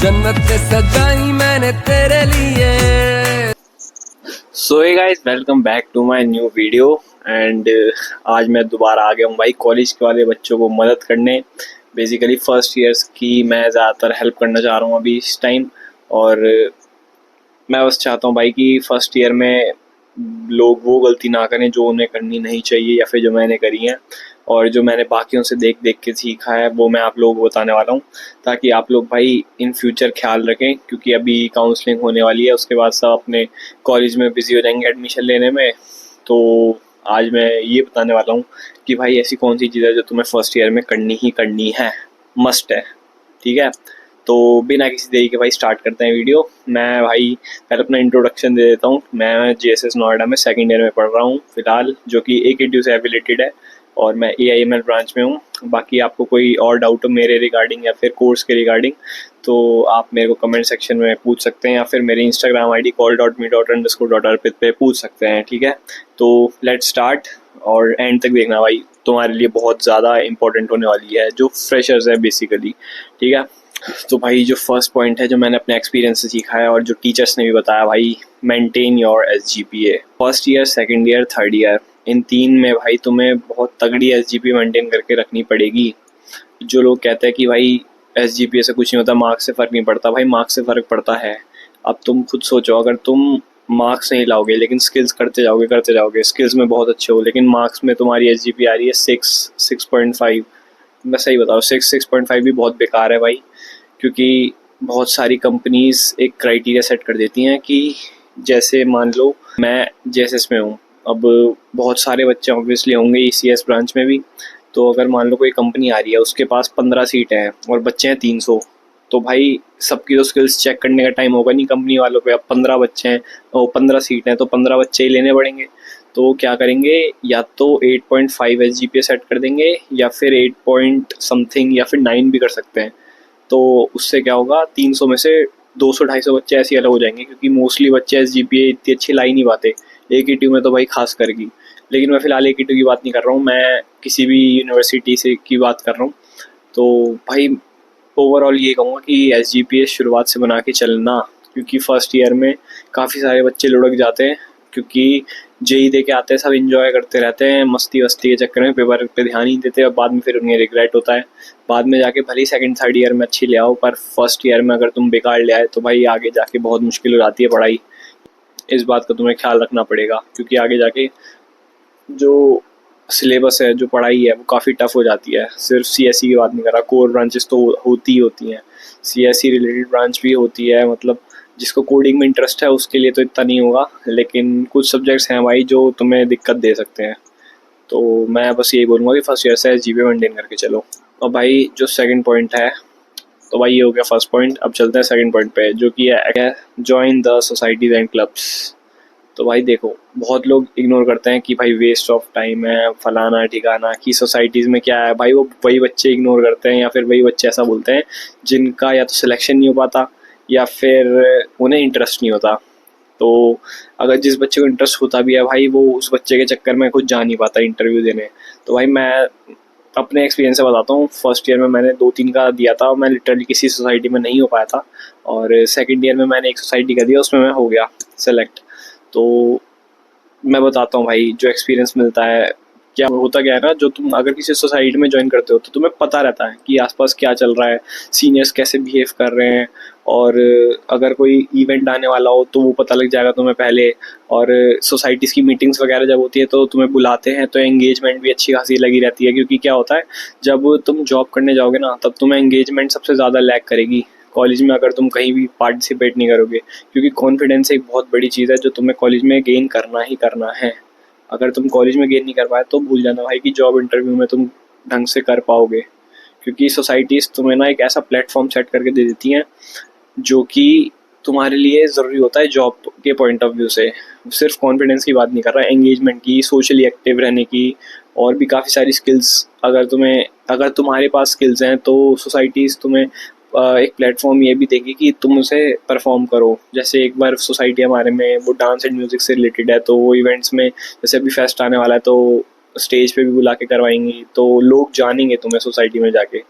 जन्नत सजाई मैंने तेरे लिए। So hey guys, welcome back to my new video. And आज मैं दोबारा आ गया हूँ भाई कॉलेज वाले बच्चों को मदद करने। बेसिकली फर्स्ट ईयर्स की मैं ज़्यादातर हेल्प करना चाह रहा हूँ अभी इस टाइम। और मैं बस चाहता हूँ भाई कि फर्स्ट ईयर में लोग वो गलती ना करें जो उन्हें करनी नहीं चाहिए या फिर जो मैंने करी है, और जो मैंने बाकियों से देख देख के सीखा है वो मैं आप लोगों को बताने वाला हूँ, ताकि आप लोग भाई इन फ्यूचर ख्याल रखें। क्योंकि अभी काउंसलिंग होने वाली है, उसके बाद सब अपने कॉलेज में बिजी हो जाएंगे एडमिशन लेने में। तो आज मैं ये बताने वाला हूँ कि भाई ऐसी कौन सी चीज़ है जो तुम्हें फर्स्ट ईयर में करनी ही करनी है, मस्ट है। ठीक है, तो बिना किसी देरी के भाई स्टार्ट करते हैं वीडियो। मैं भाई पहले अपना इंट्रोडक्शन दे देता हूँ। मैं JSS नोएडा में सेकंड ईयर में पढ़ रहा हूँ फिलहाल, जो कि AKTU से एफिलेटेड है, और मैं AIML ब्रांच में हूँ। बाकी आपको कोई और डाउट हो मेरे रिगार्डिंग या फिर कोर्स के रिगार्डिंग तो आप मेरे को कमेंट सेक्शन में पूछ सकते हैं, या फिर मेरे इंस्टाग्राम ID call.me._arpit पे पूछ सकते हैं। ठीक है, तो लेट्स स्टार्ट, और एंड तक देखना भाई, तुम्हारे लिए बहुत ज़्यादा इंपॉर्टेंट होने वाली है जो फ्रेशर्स है बेसिकली। ठीक है, तो भाई जो फर्स्ट पॉइंट है जो मैंने अपने एक्सपीरियंस से सीखा है और जो टीचर्स ने भी बताया भाई, maintain your SGPA। First year, second year, third year, इन तीन में भाई तुम्हें बहुत तगड़ी SGPA मेंटेन करके रखनी पड़ेगी। जो लोग कहते हैं कि भाई SGPA से कुछ नहीं होता, मार्क्स से फ़र्क नहीं पड़ता, भाई मार्क्स से फ़र्क पड़ता है। अब तुम खुद सोचो, अगर तुम मार्क्स नहीं लाओगे लेकिन स्किल्स करते जाओगे, स्किल्स में बहुत अच्छे हो लेकिन मार्क्स में तुम्हारी SGPA आ रही है 6.5, मैं सही बताऊँ 6.5 भी बहुत बेकार है भाई। क्योंकि बहुत सारी कंपनीज एक क्राइटेरिया सेट कर देती हैं कि जैसे मान लो मैं JSS में हूँ, अब बहुत सारे बच्चे ऑब्वियसली होंगे ECS ब्रांच में भी। तो अगर मान लो कोई कंपनी आ रही है, उसके पास 15 सीटें हैं और बच्चे हैं 300, तो भाई सबकी तो स्किल्स चेक करने का टाइम होगा नहीं कंपनी वालों पे। अब 15 बच्चे हैं और 15 सीटें हैं तो 15 बच्चे ही लेने पड़ेंगे। तो क्या करेंगे, या तो 8.5 SGPA सेट कर देंगे, या फिर 8 पॉइंट समथिंग, या फिर 9 भी कर सकते हैं। तो उससे क्या होगा, 300 में से 200-250 बच्चे ऐसे अलग हो जाएंगे, क्योंकि मोस्टली बच्चे SGPA इतनी अच्छी ला ही नहीं पाते, AKTU में तो भाई खास करके। लेकिन मैं फ़िलहाल AKTU की बात नहीं कर रहा हूँ, मैं किसी भी यूनिवर्सिटी से की बात कर रहा हूँ। तो भाई ओवरऑल ये कहूँगा कि SGPA शुरुआत से बना के चलना, क्योंकि फ़र्स्ट ईयर में काफ़ी सारे बच्चे लुढ़क जाते हैं, क्योंकि JEE दे के आते हैं, सब इंजॉय करते रहते हैं, मस्ती वस्ती के चक्कर में पेपर पे ध्यान नहीं देते, और बाद में फिर उन्हें रिग्रेट होता है। बाद में जाके भले ही सेकंड थर्ड ईयर में अच्छी ले आओ, पर फर्स्ट ईयर में अगर तुम बेकार ले आए तो भाई आगे जाके बहुत मुश्किल हो जाती है पढ़ाई। इस बात का तुम्हें ख्याल रखना पड़ेगा, क्योंकि आगे जाके जो सिलेबस है, जो पढ़ाई है, वो काफ़ी टफ हो जाती है। सिर्फ CSE की बात नहीं कर रहा, कोर ब्रांचेस तो होती ही होती हैं, CSE रिलेटेड ब्रांच भी होती है। मतलब जिसको कोडिंग में इंटरेस्ट है उसके लिए तो इतना नहीं होगा, लेकिन कुछ सब्जेक्ट्स हैं भाई जो तुम्हें दिक्कत दे सकते हैं। तो मैं बस यही बोलूँगा कि फर्स्ट ईयर से SGPA मेंटेन करके चलो। और भाई जो सेकंड पॉइंट है, तो भाई ये हो गया फर्स्ट पॉइंट। अब चलते हैं सेकंड पॉइंट पे, जो कि है join the societies and clubs. तो भाई देखो, बहुत लोग इग्नोर करते हैं कि भाई वेस्ट ऑफ टाइम है, फलाना ठिकाना, कि सोसाइटीज़ में क्या है भाई। वो वही बच्चे इग्नोर करते हैं, या फिर वही बच्चे ऐसा बोलते हैं जिनका या तो सिलेक्शन नहीं हो पाता या फिर उन्हें इंटरेस्ट नहीं होता। तो अगर जिस बच्चे को इंटरेस्ट होता भी है भाई, वो उस बच्चे के चक्कर में खुद जा नहीं पाता इंटरव्यू देने। तो भाई मैं अपने एक्सपीरियंस से बताता हूँ, फर्स्ट ईयर में मैंने 2-3 का दिया था, मैं लिटरली किसी सोसाइटी में नहीं हो पाया था, और सेकंड ईयर में मैंने एक सोसाइटी का दिया, उसमें मैं हो गया सेलेक्ट। तो मैं बताता हूँ भाई जो एक्सपीरियंस मिलता है, क्या होता क्या है ना, जो तुम अगर किसी सोसाइटी में ज्वाइन करते हो तो तुम्हें पता रहता है कि आसपास क्या चल रहा है, सीनियर्स कैसे बिहेव कर रहे हैं, और अगर कोई इवेंट आने वाला हो तो वो पता लग जाएगा तुम्हें पहले। और सोसाइटीज़ की मीटिंग्स वगैरह जब होती है तो तुम्हें बुलाते हैं, तो एंगेजमेंट भी अच्छी खासी लगी रहती है। क्योंकि क्या होता है, जब तुम जॉब करने जाओगे ना, तब तुम्हें एंगेजमेंट सबसे ज़्यादा लैग करेगी कॉलेज में, अगर तुम कहीं भी पार्टिसिपेट नहीं करोगे। क्योंकि कॉन्फिडेंस एक बहुत बड़ी चीज़ है जो तुम्हें कॉलेज में गेन करना ही करना है। अगर तुम कॉलेज में गेन नहीं कर पाए तो भूल जाना भाई कि जॉब इंटरव्यू में तुम ढंग से कर पाओगे। क्योंकि सोसाइटीज़ तुम्हें ना एक ऐसा प्लेटफॉर्म सेट करके दे देती हैं जो कि तुम्हारे लिए ज़रूरी होता है जॉब के पॉइंट ऑफ व्यू से। सिर्फ कॉन्फिडेंस की बात नहीं कर रहा, एंगेजमेंट की, सोशली एक्टिव रहने की, और भी काफ़ी सारी स्किल्स। अगर तुम्हारे पास स्किल्स हैं तो सोसाइटीज़ तुम्हें एक प्लेटफॉर्म ये भी देगी कि तुम उसे परफॉर्म करो। जैसे एक बार सोसाइटी हमारे में वो डांस एंड म्यूज़िक से रिलेटेड है, तो वो इवेंट्स में, जैसे अभी फेस्ट आने वाला है तो स्टेज पे भी बुला के करवाएंगी, तो लोग जानेंगे तुम्हें सोसाइटी में जाके।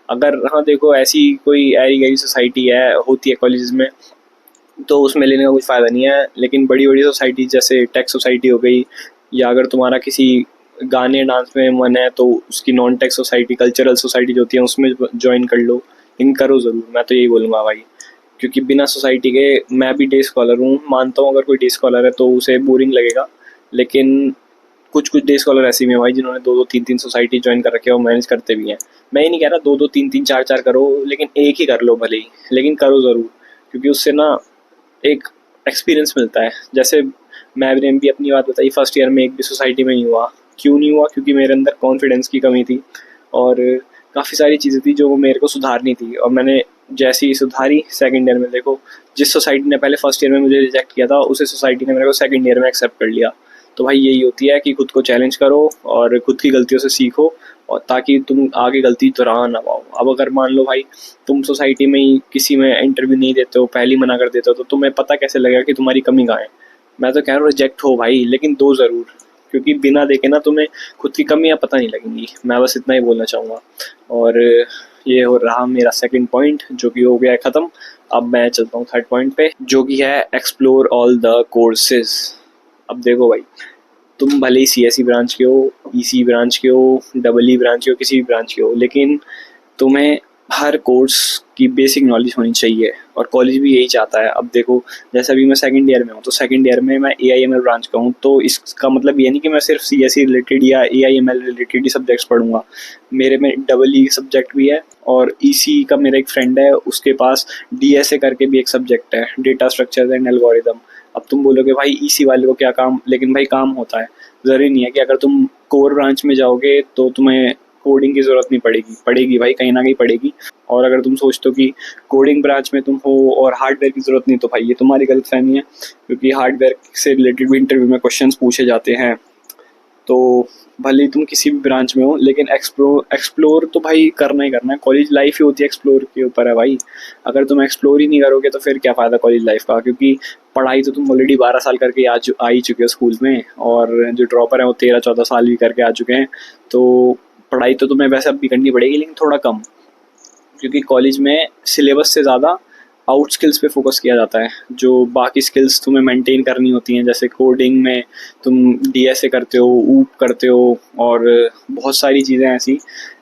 अगर हाँ देखो ऐसी कोई ऐरी गैरी सोसाइटी है होती है कॉलेज में, तो उसमें लेने का कुछ फ़ायदा नहीं है। लेकिन बड़ी बड़ी सोसाइटी जैसे टेक सोसाइटी हो गई, या अगर तुम्हारा किसी गाने डांस में मन है तो उसकी non tech society, cultural society जो होती है उसमें ज्वाइन कर लो। लेकिन करो ज़रूर, मैं तो यही बोलूँगा भाई, क्योंकि बिना सोसाइटी के, मैं भी डे स्कॉलर हूँ, मानता हूँ अगर कोई डे स्कॉलर है तो उसे बोरिंग लगेगा, लेकिन कुछ कुछ डे स्कॉलर ऐसे भी हैं भाई जिन्होंने दो दो तीन तीन सोसाइटी ज्वाइन कर रखे हैं और मैनेज करते भी हैं। मैं ये नहीं कह रहा दो दो तीन तीन चार चार करो, लेकिन एक ही कर लो भले ही, लेकिन करो ज़रूर, क्योंकि उससे ना एक एक्सपीरियंस मिलता है। जैसे मैंने भी अपनी बात बताई, फर्स्ट ईयर में एक भी सोसाइटी में नहीं हुआ। क्यों नहीं हुआ? क्योंकि मेरे अंदर कॉन्फिडेंस की कमी थी और काफ़ी सारी चीज़ें थी जो मेरे को सुधारनी थी, और मैंने जैसी सुधारी सेकंड ईयर में, देखो जिस सोसाइटी ने पहले फर्स्ट ईयर में मुझे रिजेक्ट किया था उसी सोसाइटी ने मेरे को सेकंड ईयर में एक्सेप्ट कर लिया। तो भाई यही होती है कि खुद को चैलेंज करो और खुद की गलतियों से सीखो, और ताकि तुम आगे गलती दोहरा ना पाओ। अब अगर मान लो भाई तुम सोसाइटी में ही किसी में इंटरव्यू नहीं देते हो, पहले ही मना कर देते हो, तो तुम्हें पता कैसे लगेगा कि तुम्हारी कमी कहाँ है? मैं तो कह रहा हूँ रिजेक्ट हो भाई, लेकिन दो ज़रूर, क्योंकि बिना देखे ना तुम्हें खुद की कमियाँ पता नहीं लगेंगी। मैं बस इतना ही बोलना चाहूँगा। और ये हो रहा मेरा सेकंड पॉइंट, जो कि हो गया है ख़त्म। अब मैं चलता हूँ थर्ड पॉइंट पे, जो कि है एक्सप्लोर ऑल द कोर्सेज। अब देखो भाई, तुम भले ही सीएसई ब्रांच के हो, ईसी ब्रांच के हो, डबल ई ब्रांच के हो, किसी भी ब्रांच के हो, लेकिन तुम्हें हर कोर्स की बेसिक नॉलेज होनी चाहिए, और कॉलेज भी यही चाहता है। अब देखो जैसे अभी मैं सेकंड ईयर में हूँ, तो सेकंड ईयर में मैं एआईएमएल ब्रांच का हूँ, तो इसका मतलब ये नहीं कि मैं सिर्फ सीएसई रिलेटेड या एआईएमएल रिलेटेड ही सब्जेक्ट्स पढ़ूंगा। मेरे में डबल ई सब्जेक्ट भी है, और ईसी का मेरा एक फ्रेंड है, उसके पास डीएसए करके भी एक सब्जेक्ट है, डेटा स्ट्रक्चर एंड एल्गोरिदम। अब तुम बोलोगे भाई ईसी वाले को क्या काम, लेकिन भाई काम होता है। ज़रूरी नहीं है कि अगर तुम कोर ब्रांच में जाओगे तो तुम्हें कोडिंग की ज़रूरत नहीं पड़ेगी, पड़ेगी भाई, कहीं ना कहीं पड़ेगी। और अगर तुम सोचते हो कि कोडिंग ब्रांच में तुम हो और हार्डवेयर की ज़रूरत नहीं, तो भाई ये तुम्हारी गलतफहमी है, क्योंकि हार्डवेयर से रिलेटेड भी इंटरव्यू में क्वेश्चंस पूछे जाते हैं। तो भले ही तुम किसी भी ब्रांच में हो, लेकिन एक्सप्लोर तो भाई करना ही करना है। कॉलेज लाइफ ही होती है एक्सप्लोर के ऊपर है भाई। अगर तुम एक्सप्लोर ही नहीं करोगे तो फिर क्या फ़ायदा कॉलेज लाइफ का, क्योंकि पढ़ाई तो तुम ऑलरेडी 12 साल करके आ ही चुके हो स्कूल में, और जो ड्रॉपर हैं वो 13-14 साल भी करके आ चुके हैं। तो पढ़ाई तो तुम्हें वैसे अब भी करनी पड़ेगी, लेकिन थोड़ा कम, क्योंकि कॉलेज में सिलेबस से ज़्यादा आउट स्किल्स पे फोकस किया जाता है। जो बाकी स्किल्स तुम्हें मेंटेन करनी होती हैं, जैसे कोडिंग में तुम डीएसए करते हो, ऊप करते हो, और बहुत सारी चीज़ें ऐसी,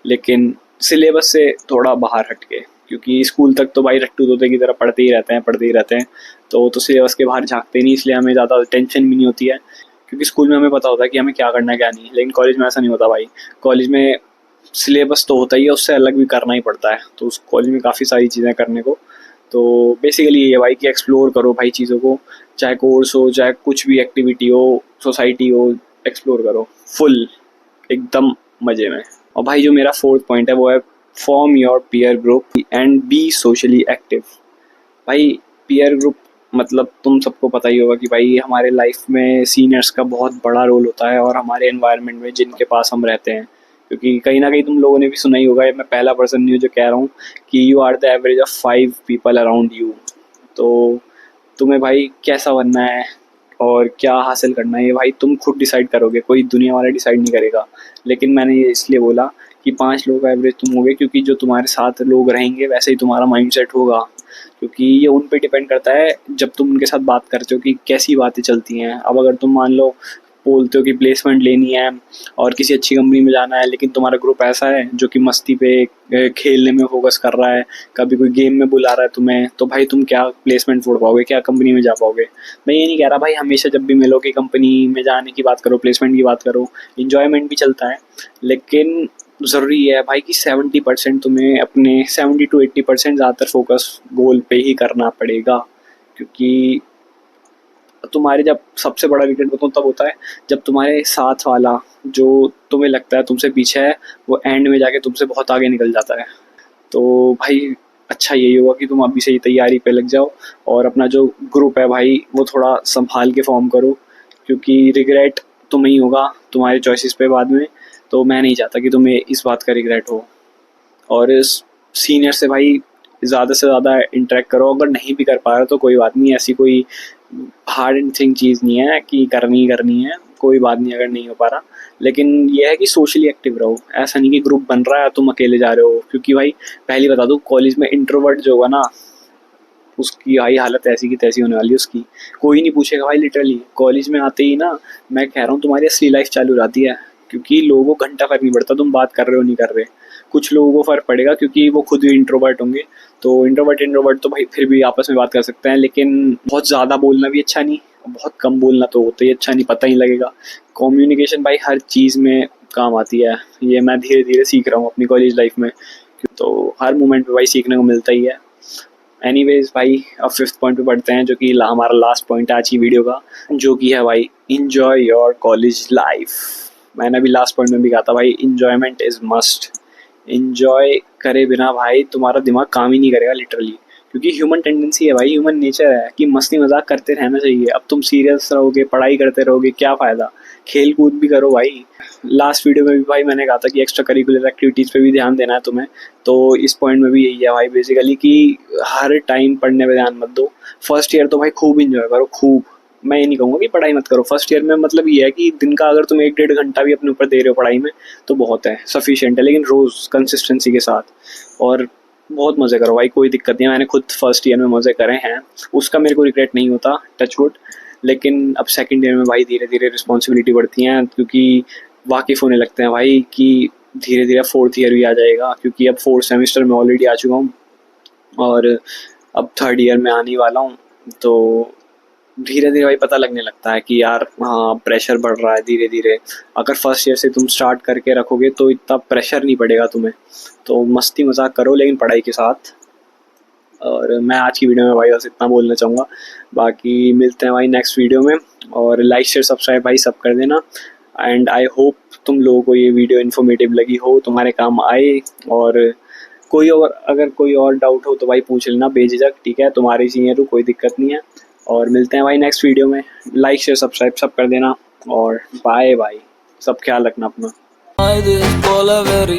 लेकिन सिलेबस से थोड़ा बाहर हट के, क्योंकि स्कूल तक तो भाई रट्टू तोते की तरह पढ़ते ही रहते हैं, पढ़ते ही रहते हैं, तो सिलेबस के बाहर झांकते नहीं, इसलिए हमें ज़्यादा टेंशन भी नहीं होती है, क्योंकि स्कूल में हमें पता होता है कि हमें क्या करना है क्या नहीं। लेकिन कॉलेज में ऐसा नहीं होता भाई। कॉलेज में सिलेबस तो होता ही है, उससे अलग भी करना ही पड़ता है, तो उस कॉलेज में काफ़ी सारी चीज़ें करने को। तो बेसिकली ये है भाई कि एक्सप्लोर करो भाई चीज़ों को, चाहे कोर्स हो, चाहे कुछ भी एक्टिविटी हो, सोसाइटी हो, एक्सप्लोर करो फुल, एकदम मज़े में। और भाई जो मेरा फोर्थ पॉइंट है वो है form your peer group and be socially active. भाई पीयर ग्रुप मतलब तुम सबको पता ही होगा कि भाई हमारे लाइफ में सीनियर्स का बहुत बड़ा रोल होता है, और हमारे एनवायरनमेंट में जिनके पास हम रहते हैं, क्योंकि कहीं ना कहीं तुम लोगों ने भी सुना ही होगा, मैं पहला पर्सन नहीं हूँ जो कह रहा हूँ कि you are the average of 5 people around you. तो तुम्हें भाई कैसा बनना है और क्या हासिल करना है, ये भाई तुम खुद डिसाइड करोगे, कोई दुनिया वाला डिसाइड नहीं करेगा। लेकिन मैंने ये इसलिए बोला कि 5 लोग का एवरेज तुम होगे, क्योंकि जो तुम्हारे साथ लोग रहेंगे वैसे ही तुम्हारा माइंडसेट होगा, क्योंकि ये उन पे डिपेंड करता है जब तुम उनके साथ बात करते हो कि कैसी बातें चलती हैं। अब अगर तुम मान लो बोलते हो कि प्लेसमेंट लेनी है और किसी अच्छी कंपनी में जाना है, लेकिन तुम्हारा ग्रुप ऐसा है जो कि मस्ती पे खेलने में फोकस कर रहा है, कभी कोई गेम में बुला रहा है तुम्हें, तो भाई तुम क्या प्लेसमेंट छोड़ पाओगे, क्या कंपनी में जा पाओगे? मैं ये नहीं कह रहा भाई हमेशा जब भी मिलो कि कंपनी में जाने की बात करो, प्लेसमेंट की बात करो, इंजॉयमेंट भी चलता है, लेकिन ज़रूरी है भाई कि 70% तुम्हें अपने 70 to 80% ज़्यादातर फोकस गोल पे ही करना पड़ेगा। क्योंकि तुम्हारे जब सबसे बड़ा रिग्रेट बताऊँ तब होता है जब तुम्हारे साथ वाला जो तुम्हें लगता है तुमसे पीछे है, वो एंड में जाके तुमसे बहुत आगे निकल जाता है। तो भाई अच्छा यही होगा कि तुम अभी से ही तैयारी पे लग जाओ, और अपना जो ग्रुप है भाई वो थोड़ा संभाल के फॉर्म करो, क्योंकि रिग्रेट तुम्हें ही होगा तुम्हारे चॉइसेस पे बाद में। तो मैं नहीं चाहता कि तुम्हें इस बात का रिग्रेट हो। और इस सीनियर से भाई ज़्यादा से ज़्यादा इंटरेक्ट करो, अगर नहीं भी कर पा रहे हो तो कोई बात नहीं, ऐसी कोई हार्ड एंड थिंग चीज़ नहीं है कि करनी ही करनी है। कोई बात नहीं अगर नहीं हो पा रहा, लेकिन ये है कि सोशली एक्टिव रहो। ऐसा नहीं कि ग्रुप बन रहा है तुम अकेले जा रहे हो, क्योंकि भाई पहली बता दूँ कॉलेज में इंट्रोवर्ट जो होगा ना उसकी भाई हालत ऐसी की तैसी होने वाली है उसकी। कोई नहीं पूछेगा भाई, लिटरली कॉलेज में आते ही ना मैं कह रहा हूँ तुम्हारी असली लाइफ चालू हो जाती है, क्योंकि लोगों को घंटा फर्क नहीं पड़ता तुम बात कर रहे हो नहीं कर रहे। कुछ लोगों को फ़र्क पड़ेगा क्योंकि वो खुद भी इंट्रोवर्ट होंगे, तो इंट्रोवर्ट तो भाई फिर भी आपस में बात कर सकते हैं, लेकिन बहुत ज़्यादा बोलना भी अच्छा नहीं, बहुत कम बोलना तो होता ही अच्छा नहीं, पता ही लगेगा। कम्युनिकेशन भाई हर चीज़ में काम आती है, ये मैं धीरे धीरे सीख रहा हूँ अपनी कॉलेज लाइफ में, तो हर मोमेंट पे भाई सीखने को मिलता ही है। एनीवेज भाई अब 5th पॉइंट पे बढ़ते हैं, जो कि हमारा लास्ट पॉइंट है आज की वीडियो का, जो कि है भाई इंजॉय योर कॉलेज लाइफ। मैंने अभी लास्ट पॉइंट में भी कहा था भाई इंजॉयमेंट इज़ मस्ट। इंजॉय करे बिना भाई तुम्हारा दिमाग काम ही नहीं करेगा लिटरली, क्योंकि ह्यूमन टेंडेंसी है भाई, ह्यूमन नेचर है कि मस्ती मजाक करते रहना चाहिए। अब तुम सीरियस रहोगे पढ़ाई करते रहोगे क्या फ़ायदा, खेल कूद भी करो भाई। लास्ट वीडियो में भी भाई मैंने कहा था कि एक्स्ट्रा करिकुलर एक्टिविटीज़ पे भी ध्यान देना है तुम्हें, तो इस पॉइंट में भी यही है भाई बेसिकली कि हर टाइम पढ़ने पे ध्यान मत दो। फर्स्ट ईयर तो भाई खूब इंजॉय करो, खूब। मैं ये नहीं कहूँगा कि पढ़ाई मत करो, फर्स्ट ईयर में मतलब ये है कि दिन का अगर तुम 1-1.5 घंटा भी अपने ऊपर दे रहे हो पढ़ाई में तो बहुत है, सफिशिएंट है, लेकिन रोज़ कंसिस्टेंसी के साथ, और बहुत मज़े करो भाई, कोई दिक्कत नहीं है। मैंने खुद फर्स्ट ईयर में मज़े करे हैं, उसका मेरे को रिग्रेट नहीं होता, टच वुड। लेकिन अब सेकंड ईयर में भाई धीरे धीरे रिस्पॉन्सिबिलिटी बढ़ती हैं, क्योंकि वाकिफ़ होने लगते हैं भाई कि धीरे धीरे 4th ईयर भी आ जाएगा, क्योंकि अब 4th सेमेस्टर में ऑलरेडी आ चुका हूँ और अब 3rd ईयर में आने वाला हूँ, तो धीरे धीरे भाई पता लगने लगता है कि यार हाँ प्रेशर बढ़ रहा है धीरे धीरे। अगर फर्स्ट ईयर से तुम स्टार्ट करके रखोगे तो इतना प्रेशर नहीं पड़ेगा तुम्हें, तो मस्ती मजाक करो लेकिन पढ़ाई के साथ। और मैं आज की वीडियो में भाई बस इतना बोलना चाहूँगा, बाकी मिलते हैं भाई नेक्स्ट वीडियो में, और लाइक शेयर सब्सक्राइब भाई सब कर देना। एंड आई होप तुम लोगों को ये वीडियो इन्फॉर्मेटिव लगी हो, तुम्हारे काम आए, और अगर कोई और डाउट हो तो भाई पूछ लेना बेझिझक, ठीक है, तुम्हारी सीनियर हूँ, कोई दिक्कत नहीं है। और मिलते हैं भाई नेक्स्ट वीडियो में, लाइक शेयर सब्सक्राइब सब कर देना, और बाय भाई, सब ख्याल रखना अपना। I this Colaveri,